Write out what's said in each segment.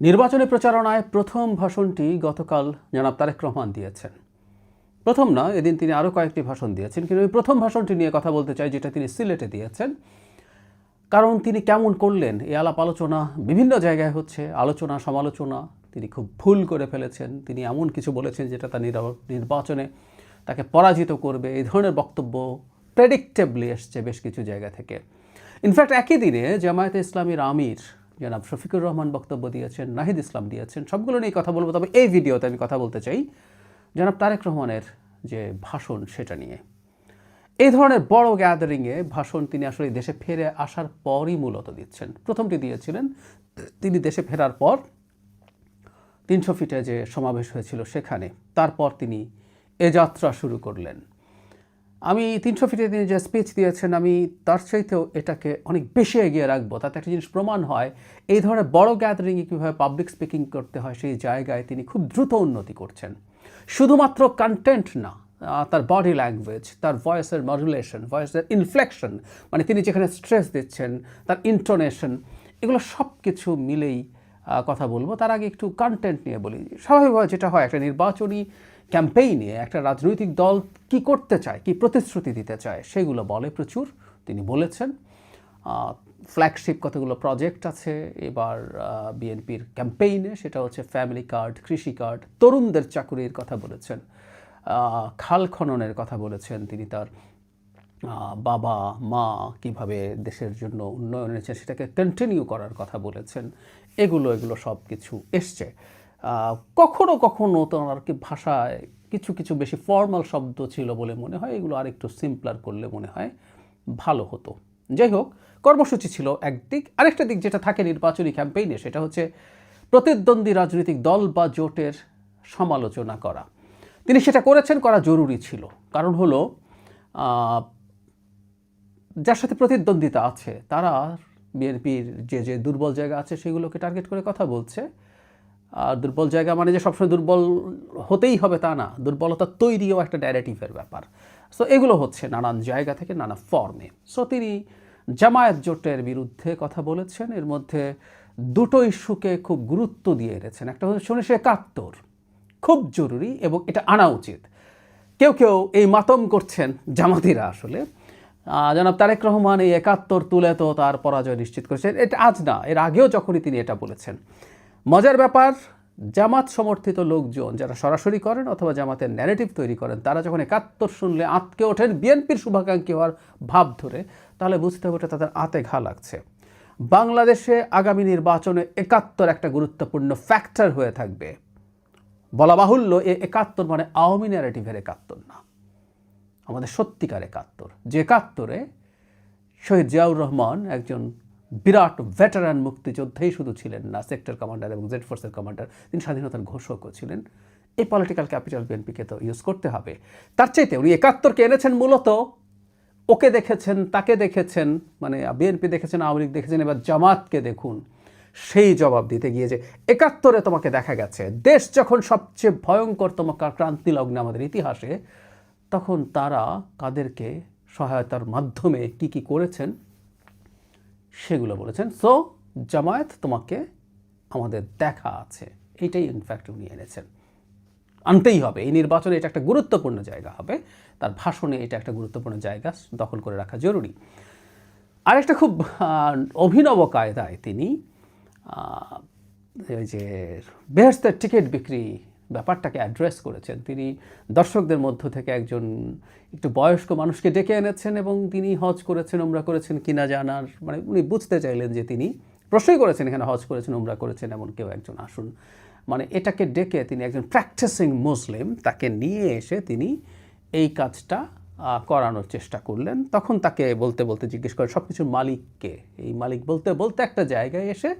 নির্বাচনী প্রচারণায় প্রথম ভাষণটি গতকাল জনাব তারেক রহমান দিয়েছেন। প্রথম না, এদিন তিনি আরও কয়েকটি ভাষণ দিয়েছেন, কিন্তু ওই প্রথম ভাষণটি নিয়ে কথা বলতে চাই, যেটা তিনি সিলেটে দিয়েছেন। কারণ তিনি কেমন করলেন এই আলাপ আলোচনা বিভিন্ন জায়গায় হচ্ছে, আলোচনা সমালোচনা। তিনি খুব ভুল করে ফেলেছেন, তিনি এমন কিছু বলেছেন যেটা তার নির্বাচনে তাকে পরাজিত করবে, এই ধরনের বক্তব্য প্রেডিক্টেবলি এসছে বেশ কিছু জায়গা থেকে। ইনফ্যাক্ট একই দিনে জামায়াতে ইসলামীর আমির জনাব শফিকুর রহমান বক্তব্য দিয়েছেন, নাহিদ ইসলাম দিয়েছেন। সবগুলো নিয়ে কথা বলবো, তবে এই ভিডিওতে আমি কথা বলতে চাই জনাব তারেক রহমানের যে ভাষণ সেটা নিয়ে। এই ধরনের বড় গ্যাদারিংয়ে ভাষণ তিনি আসলে দেশে ফিরে আসার পরই মূলত দিচ্ছেন। প্রথমটি দিয়েছিলেন তিনি দেশে ফেরার পর 300 ফিটে যে সমাবেশ হয়েছিল সেখানে, তারপর তিনি এ যাত্রা শুরু করলেন। আমি 300 ফিটে তিনি যে স্পিচ দিয়েছেন, আমি তার চাইতেও এটাকে অনেক বেশি এগিয়ে রাখবো। তাতে একটা জিনিস প্রমাণ হয় এই ধরনের বড় গ্যাদারিংয়ে কীভাবে পাবলিক স্পিকিং করতে হয়, সেই জায়গায় তিনি খুব দ্রুত উন্নতি করছেন। শুধুমাত্র কন্টেন্ট না, তার বডি ল্যাঙ্গুয়েজ, তার ভয়েসের মডুলেশন, ভয়েসের ইনফ্লেকশন, মানে তিনি যেখানে স্ট্রেস দিচ্ছেন, তার ইন্টোনেশন, এগুলো সব কিছু মিলেই কথা বলবো। তার আগে একটু কন্টেন্ট নিয়ে বলি। স্বাভাবিকভাবে যেটা হয়, একটা নির্বাচনী ক্যাম্পেইনে একটা রাজনৈতিক দল কি করতে চায়, কি প্রতিশ্রুতি দিতে চায়, সেগুলো বলে প্রচুর। তিনি বলেছেন ফ্ল্যাগশিপ কতগুলো প্রজেক্ট আছে এবার বিএনপির ক্যাম্পেইনে, সেটা হচ্ছে ফ্যামিলি কার্ড, কৃষি কার্ড, তরুণদের চাকুরির কথা বলেছেন, খাল খননের কথা বলেছেন তিনি, তার বাবা মা কিভাবে দেশের জন্য উন্নয়ন এনেছে সেটাকে কন্টিনিউ করার কথা বলেছেন। এগুলো সব কিছু এসছে। কখনো কখনো তো আর কি ভাষায় কিছু কিছু বেশি ফর্মাল শব্দ ছিল বলে মনে হয়, এগুলো আরেকটু সিম্পলার করলে মনে হয় ভালো হতো। যাই হোক, কর্মসূচি ছিল একদিক। আরেকটা দিক যেটা থাকে নির্বাচনী ক্যাম্পেইনে, সেটা হচ্ছে প্রতিদ্বন্দ্বী রাজনৈতিক দল বা জোটের সমালোচনা করা। তিনি সেটা করেছেন, করা জরুরি ছিল। কারণ হলো যার সাথে প্রতিদ্বন্দ্বিতা আছে তারা বিএনপির যে দুর্বল জায়গা আছে সেগুলোকে টার্গেট করে কথা বলছে। আর দুর্বল জায়গা মানে যে সবসময় দুর্বল হতেই হবে তা না, দুর্বলতা তৈরিও একটা ন্যারেটিভের ব্যাপার। সো এগুলো হচ্ছে নানান জায়গা থেকে নানা ফর্মে। সো তিনি জামায়াত জোটের বিরুদ্ধে কথা বলেছেন। এর মধ্যে দুটো ইস্যুকে খুব গুরুত্ব দিয়ে এনেছেন। একটা হচ্ছে 1971, খুব জরুরি এবং এটা আনা উচিত। কেউ কেউ এই মাতম করছেন জামাতিরা, আসলে জনাব তারেক রহমান এই 71 তুলে তো তার পরাজয় নিশ্চিত করেছেন। এটা আজ না, এর আগেও যখনই তিনি এটা বলেছেন। মজার ব্যাপার, জামাত সমর্থিত লোকজন যারা সরাসরি করেন অথবা জামাতের ন্যারেটিভ তৈরি করেন, তারা যখন 71 শুনলে আঁতকে ওঠেন বিএনপির শুভাকাঙ্ক্ষী হওয়ার ভাব ধরে, তাহলে বুঝতে হবে তাদের আঁতে ঘা লাগছে। বাংলাদেশে আগামী নির্বাচনে 71 একটা গুরুত্বপূর্ণ ফ্যাক্টর হয়ে থাকবে। বলা বাহুল্য, এ 71 মানে আওয়ামী ন্যারেটিভের 71 না, আমাদের সত্যিকার 71, যে 71-এ শহীদ জিয়াউর রহমান একজন বিরাট ভেটারান মুক্তিযোদ্ধাই শুধু ছিলেন না, সেক্টর কমান্ডার এবং জেড ফোর্সের কমান্ডার, তিনি স্বাধীনতার ঘোষকও ছিলেন। এই পলিটিক্যাল ক্যাপিটাল বিএনপিকে তো ইউজ করতে হবে। তার চাইতে উনি 71-কে এনেছেন মূলত, ওকে দেখেছেন, তাকে দেখেছেন, মানে বিএনপি দেখেছেন, আওয়ামী লীগ দেখেছেন, এবার জামাতকে দেখুন সেই জবাব দিতে গিয়ে যে 71-এ তোমাকে দেখা গেছে দেশ যখন সবচেয়ে ভয়ঙ্করতম ক্রান্তি লগ্নে আমাদের ইতিহাসে, তখন তারা কাদেরকে সহায়তার মাধ্যমে কি কি করেছেন সেগুলো বলেছেন। সো জামায়াত তোমাকে আমাদের দেখা আছে, এইটাই ইনফ্যাক্ট উনি এনেছেন। আনতেই হবে, এই নির্বাচনে এটা একটা গুরুত্বপূর্ণ জায়গা হবে, তার ভাষণে এটা একটা গুরুত্বপূর্ণ জায়গা দখল করে রাখা জরুরি। আরেকটা খুব অভিনব কায়দায় তিনি ওই যে বেহেশতের টিকিট বিক্রি ব্যাপারটাকে অ্যাড্রেস করেছেন। তিনি দর্শকদের মধ্য থেকে একজন একটু বয়স্ক মানুষকে ডেকে এনেছেন এবং তিনি হজ করেছেন, উমরা করেছেন কিনা জানার, মানে উনি বুঝতে চাইলেন যে তিনি প্রশ্নই করেছেন এখানে হজ করেছেন, উমরা করেছেন এমন কেউ একজন আসুন। মানে এটাকে ডেকে তিনি একজন প্র্যাকটিসিং মুসলিম, তাকে নিয়ে এসে তিনি এই কাজটা করানোর চেষ্টা করলেন। তখন তাকে বলতে বলতে জিজ্ঞেস করেন সব কিছুর মালিককে। এই মালিক বলতে বলতে একটা জায়গায় এসে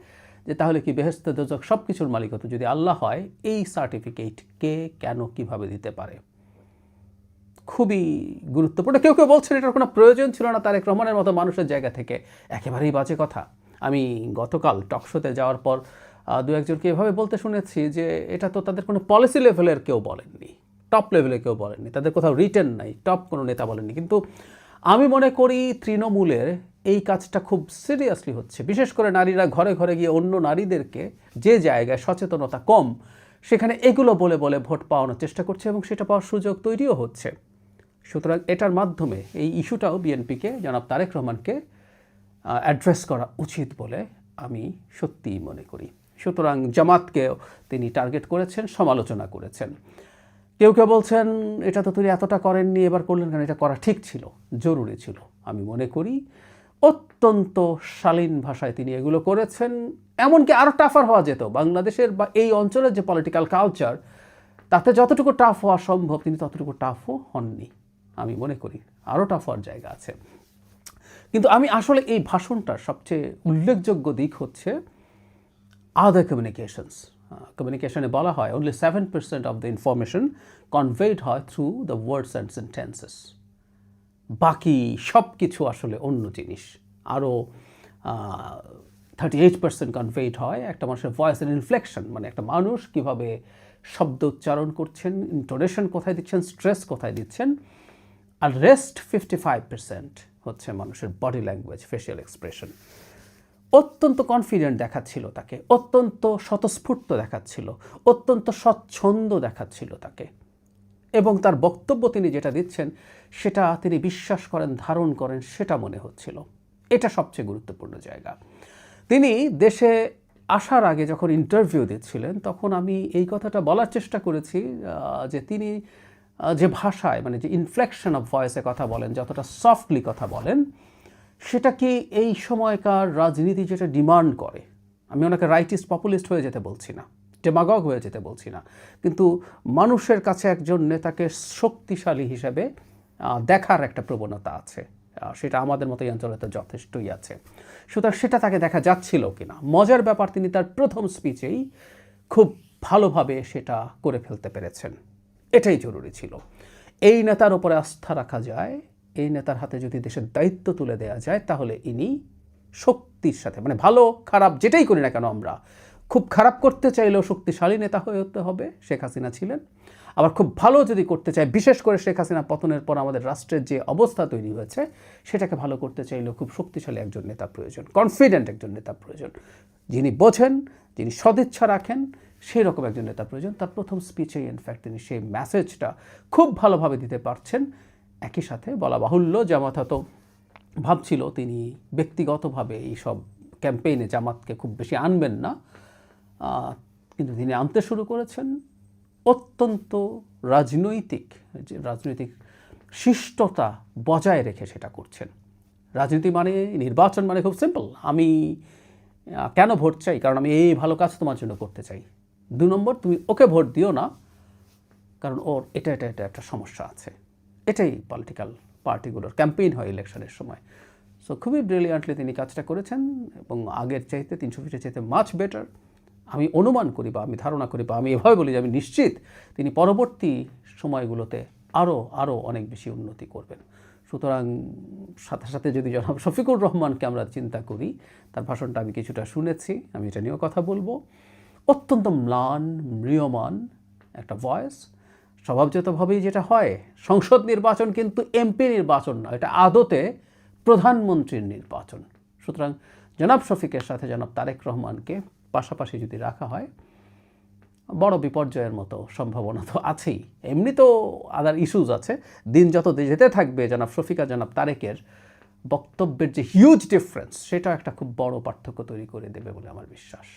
যে তাহলে কি বেহেশত দোজখ সব কিছুর মালিক হতো যদি আল্লাহ হয়, এই সার্টিফিকেট কে কেন কিভাবে দিতে পারে? খুবই গুরুত্বপূর্ণ। কেউ কেউ বলছেন এটার কোনো প্রয়োজন ছিল না তারেক রহমানের মতো মানুষের জায়গা থেকে, একেবারেই বাজে কথা। আমি গতকাল টকশোতে যাওয়ার পর দু একজনকে এভাবে বলতে শুনেছি যে এটা তো তাদের কোনো পলিসি লেভেলের কেউ বলেননি, টপ লেভেলে কেউ বলেননি, তাদের কোথাও রিটেন নাই, টপ কোনো নেতা বলেননি। কিন্তু আমি মনে করি তৃণমূলের এই কাজটা খুব সিরিয়াসলি হচ্ছে, বিশেষ করে নারীরা ঘরে ঘরে গিয়ে অন্য নারীদেরকে যে জায়গায় সচেতনতা কম সেখানে এগুলো বলে বলে ভোট পাওয়ানোর চেষ্টা করছে এবং সেটা পাওয়ার সুযোগ তৈরিও হচ্ছে। সুতরাং এটার মাধ্যমে এই ইস্যুটাও বিএনপিকে, জনাব তারেক রহমানকে অ্যাড্রেস করা উচিত বলে আমি সত্যিই মনে করি। সুতরাং জামাতকেও তিনি টার্গেট করেছেন, সমালোচনা করেছেন। কেউ কেউ বলছেন এটা তো তিনি এতটা করেননি, এবার করলেন কেন? এটা করা ঠিক ছিল, জরুরি ছিল। আমি মনে করি অত্যন্ত শালীন ভাষায় তিনি এগুলো করেছেন। এমনকি আরও টাফার হওয়া যেত। বাংলাদেশের বা এই অঞ্চলের যে পলিটিক্যাল কালচার, তাতে যতটুকু টাফ হওয়া সম্ভব তিনি ততটুকু টাফও হননি। আমি মনে করি আরও টাফ হওয়ার জায়গা আছে। কিন্তু আমি আসলে এই ভাষণটার সবচেয়ে উল্লেখযোগ্য দিক হচ্ছে আদার কমিউনিকেশনস। কমিউনিকেশনে বলা হয় only 7% of the information conveyed হয় through the words and sentences. বাকি সব কিছু আসলে অন্য জিনিস। আরও 38% কনভেড হয় একটা মানুষের ভয়েস অ্যান্ড ইনফ্লেকশন, মানে একটা মানুষ কীভাবে শব্দ উচ্চারণ করছেন, ইন্টোনেশন কোথায় দিচ্ছেন, স্ট্রেস কোথায় দিচ্ছেন। আর রেস্ট 55% হচ্ছে মানুষের বডি ল্যাঙ্গুয়েজ, ফেশিয়াল এক্সপ্রেশন। অত্যন্ত কনফিডেন্ট দেখাচ্ছিল তাকে, অত্যন্ত স্বতঃস্ফূর্ত দেখাচ্ছিল, অত্যন্ত স্বচ্ছন্দ দেখাচ্ছিল তাকে, এবং তার বক্তব্য তিনি যেটা দিচ্ছেন সেটা তিনি বিশ্বাস করেন, ধারণ করেন, সেটা মনে হচ্ছিল। এটা সবচেয়ে গুরুত্বপূর্ণ জায়গা। তিনি দেশে আসার আগে যখন ইন্টারভিউ দিচ্ছিলেন তখন আমি এই কথাটা বলার চেষ্টা করেছি যে তিনি যে ভাষায়, মানে যে ইনফ্লেকশন অফ ভয়েসে কথা বলেন, যতটা সফটলি কথা বলেন, সেটা কি এই সময়কার রাজনীতি যেটা ডিমান্ড করে। আমি ওনাকে রাইটিস্ট পপুলিস্ট হয়ে যেতে বলছি না, ডেমাগগ হয়ে যেতে বলছি না, কিন্তু মানুষের কাছে একজন নেতাকে শক্তিশালী হিসেবে দেখার একটা প্রবণতা আছে, সেটা আমাদের মতো এই অঞ্চলে তো যথেষ্টই আছে। সুতরাং সেটা তাকে দেখা যাচ্ছিল কিনা। মজার ব্যাপার, তিনি তার প্রথম স্পিচেই খুব ভালোভাবে সেটা করে ফেলতে পেরেছেন। এটাই জরুরি ছিল। এই নেতার উপরে আস্থা রাখা যায়, এই নেতার হাতে যদি দেশের দায়িত্ব তুলে দেওয়া যায়, তাহলে ইনি শক্তির সাথে, মানে ভালো খারাপ যেটাই করি না কেন আমরা, খুব খারাপ করতে চাইলেও শক্তিশালী নেতা হয়ে হতে হবে। শেখ হাসিনা ছিলেন। আবার খুব ভালো যদি করতে চাই, বিশেষ করে শেখ হাসিনা পতনের পর আমাদের রাষ্ট্রের যে অবস্থা তৈরি হয়েছে সেটাকে ভালো করতে চাইলেও খুব শক্তিশালী একজন নেতা প্রয়োজন, কনফিডেন্ট একজন নেতা প্রয়োজন, যিনি বোঝেন, যিনি সদিচ্ছা রাখেন, সেই রকম একজন নেতা প্রয়োজন। তার প্রথম স্পিচেই ইনফ্যাক্ট তিনি সেই মেসেজটা খুব ভালোভাবে দিতে পারছেন। একই সাথে বলা বাহুল্য, জামাত হয়তো ভাবছিল তিনি ব্যক্তিগতভাবে এই সব ক্যাম্পেইনে জামাতকে খুব বেশি আনবেন না, কিন্তু তিনি আনতে শুরু করেছেন। অত্যন্ত রাজনৈতিক শিষ্টতা বজায় রেখে সেটা করছেন। রাজনীতি মানে, নির্বাচন মানে খুব সিম্পল, আমি কেন ভোট চাই, কারণ আমি এই ভালো কাজ তোমার জন্য করতে চাই। 2 নম্বর, তুমি ওকে ভোট দিও না কারণ ওর এটা এটা এটা একটা সমস্যা আছে। এটাই পলিটিক্যাল পার্টিগুলোর ক্যাম্পেইন হয় ইলেকশনের সময়। সো খুবই ব্রিলিয়ান্টলি তিনি কাজটা করেছেন এবং আগের চাইতে 300 ফিটের চাইতে মাচ বেটার। আমি অনুমান করি বা আমি ধারণা করি বা আমি এভাবে বলি যে আমি নিশ্চিত তিনি পরবর্তী সময়গুলোতে আরও অনেক বেশি উন্নতি করবেন। সুতরাং সাথে সাথে যদি জনাব শফিকুর রহমানকে আমরা চিন্তা করি, তার ভাষণটা আমি কিছুটা শুনেছি, আমি এটা নিয়েও কথা বলবো। অত্যন্ত ম্লান, ম্রিয়মান একটা ভয়েস। স্বভাবজাতভাবেই যেটা হয়, সংসদ নির্বাচন কিন্তু এমপি নির্বাচন নয়, এটা আদতে প্রধানমন্ত্রীর নির্বাচন। সুতরাং জনাব শফিকের সাথে জনাব তারেক রহমানকে পাশাপাশি যদি রাখা হয়, বড় বিপর্যয়ের মতো সম্ভাবনা তো আছেই। এমনি তো আদার ইস্যুজ আছে। দিন যত যেতে থাকবে, জনাব শফিক আর জনাব তারেকের বক্তব্যের যে হিউজ ডিফারেন্স, সেটা একটা খুব বড় পার্থক্য তৈরি করে দেবে বলে আমার বিশ্বাস।